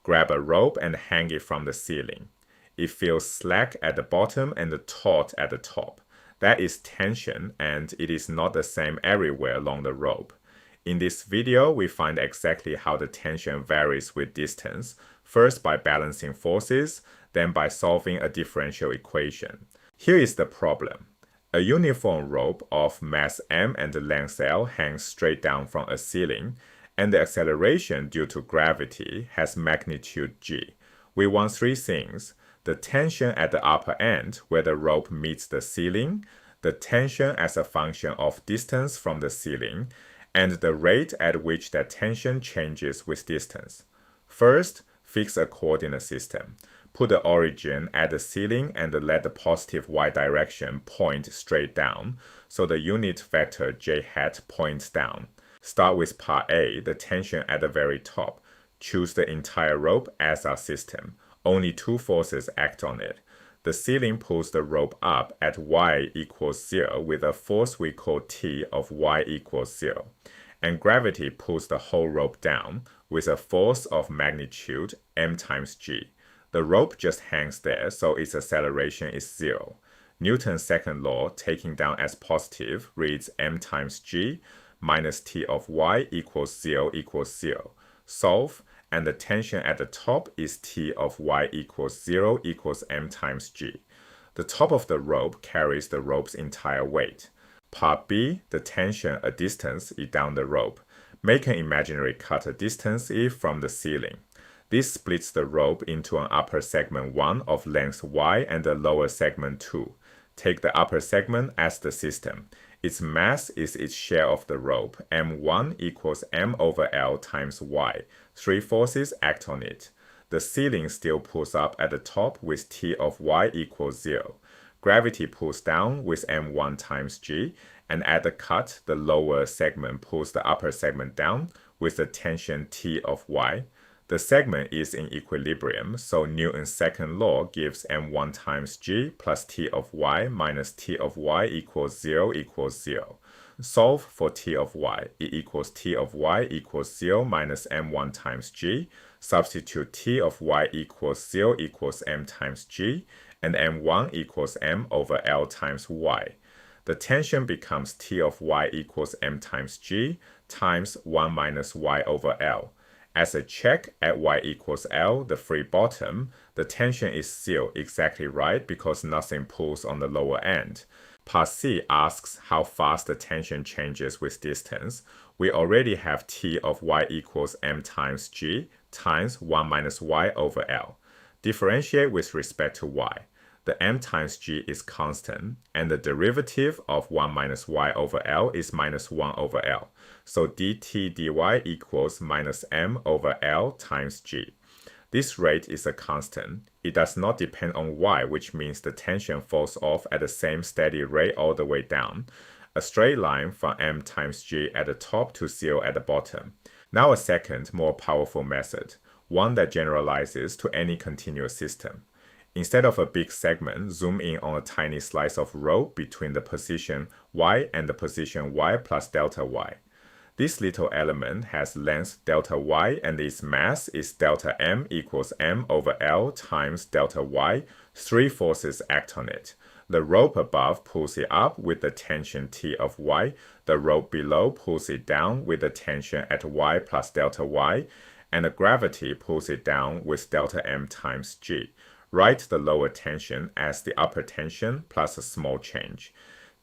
Grab a rope and hang it from the ceiling. It feels slack at the bottom and taut at the top. That is tension, and it is not the same everywhere along the rope. In this video, we find exactly how the tension varies with distance, first by balancing forces, then by solving a differential equation. Here is the problem. A uniform rope of mass m and length L hangs straight down from a ceiling, and the acceleration due to gravity has magnitude g. We want three things: the tension at the upper end where the rope meets the ceiling, the tension as a function of distance from the ceiling, and the rate at which that tension changes with distance. First, fix a coordinate system. Put the origin at the ceiling and let the positive y direction point straight down, so the unit vector j hat points down. Start with part A, the tension at the very top. Choose the entire rope as our system. Only two forces act on it. The ceiling pulls the rope up at y equals 0 with a force we call T of y equals 0. And gravity pulls the whole rope down with a force of magnitude m times g. The rope just hangs there, so its acceleration is 0. Newton's second law, taking down as positive, reads m times g minus T of y equals 0 equals 0. Solve, and the tension at the top is T of y equals 0 equals m times g. The top of the rope carries the rope's entire weight. Part B, the tension a distance is down the rope. Make an imaginary cut a distance e from the ceiling. This splits the rope into an upper segment 1 of length y and a lower segment 2. Take the upper segment as the system. Its mass is its share of the rope. m1 equals m over L times y. Three forces act on it. The ceiling still pulls up at the top with T of y equals 0. Gravity pulls down with m1 times g, and at the cut, the lower segment pulls the upper segment down with the tension T of y. The segment is in equilibrium, so Newton's second law gives m1 times g plus T of y minus T of y equals 0 equals 0. Solve for T of y. It equals T of y equals 0 minus m1 times g. Substitute T of y equals 0 equals m times g, and m1 equals m over L times y. The tension becomes T of y equals m times g times 1 minus y over L. As a check at y equals L, the free bottom, the tension is still exactly right because nothing pulls on the lower end. Part C asks how fast the tension changes with distance. We already have T of y equals m times g times 1 minus y over L. Differentiate with respect to y. The m times g is constant, and the derivative of 1 minus y over L is minus 1 over L. So dt dy equals minus m over L times g. This rate is a constant. It does not depend on y, which means the tension falls off at the same steady rate all the way down. A straight line from m times g at the top to 0 at the bottom. Now a second, more powerful method, one that generalizes to any continuous system. Instead of a big segment, zoom in on a tiny slice of rope between the position y and the position y plus delta y. This little element has length delta y and its mass is delta m equals m over L times delta y. Three forces act on it. The rope above pulls it up with the tension T of y. The rope below pulls it down with the tension at y plus delta y. And the gravity pulls it down with delta m times g. Write the lower tension as the upper tension plus a small change.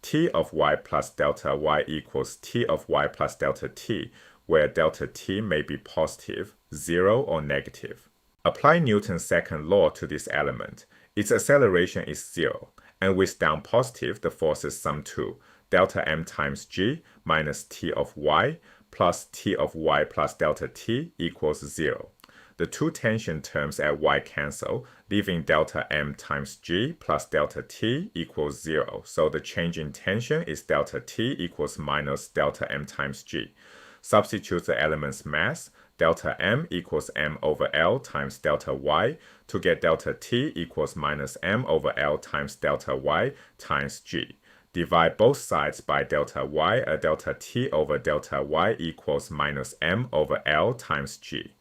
T of y plus delta y equals T of y plus delta t, where delta t may be positive, 0, or negative. Apply Newton's second law to this element. Its acceleration is 0, and with down positive, the forces sum to delta m times g minus T of y plus T of y plus delta t equals 0. The two tension terms at y cancel, leaving delta m times g plus delta t equals 0. So the change in tension is delta t equals minus delta m times g. Substitute the element's mass, delta m equals m over L times delta y, to get delta t equals minus m over L times delta y times g. Divide both sides by delta y, delta t over delta y equals minus m over L times g.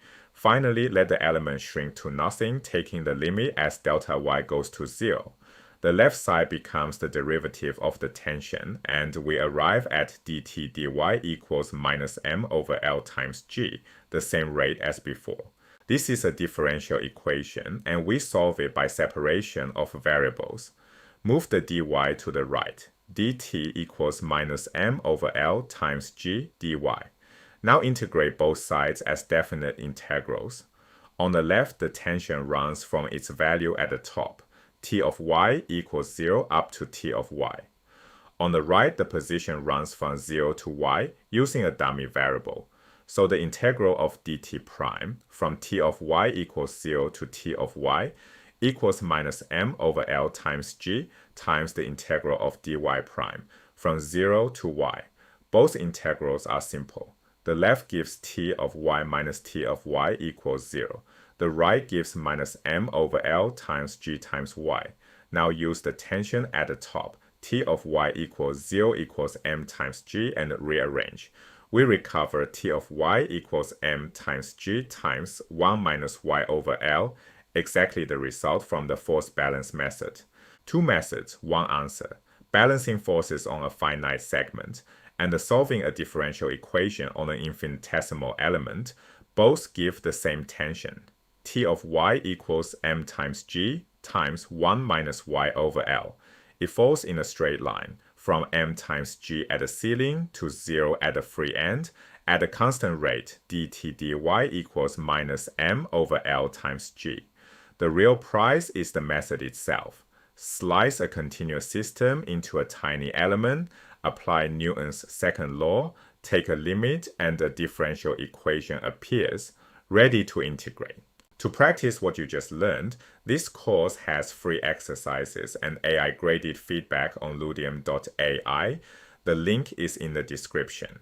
Finally, let the element shrink to nothing, taking the limit as delta y goes to 0. The left side becomes the derivative of the tension, and we arrive at dt dy equals minus m over L times g, the same rate as before. This is a differential equation, and we solve it by separation of variables. Move the dy to the right. Dt equals minus m over L times g dy. Now integrate both sides as definite integrals. On the left, the tension runs from its value at the top, t of y equals 0 up to t of y. On the right, the position runs from 0 to y using a dummy variable. So the integral of dt prime from t of y equals 0 to t of y equals minus m over L times g times the integral of dy prime from 0 to y. Both integrals are simple. The left gives t of y minus t of y equals 0. The right gives minus m over L times g times y. Now use the tension at the top. T of y equals 0 equals m times g and rearrange. We recover t of y equals m times g times 1 minus y over L, exactly the result from the force balance method. Two methods, one answer. Balancing forces on a finite segment and solving a differential equation on an infinitesimal element, both give the same tension. T of y equals m times g times 1 minus y over L. It falls in a straight line from m times g at the ceiling to 0 at the free end at a constant rate dt dy equals minus m over L times g. The real price is the method itself. Slice a continuous system into a tiny element, apply Newton's second law, take a limit, and a differential equation appears, ready to integrate. To practice what you just learned, this course has free exercises and AI graded feedback on ludium.ai. The link is in the description.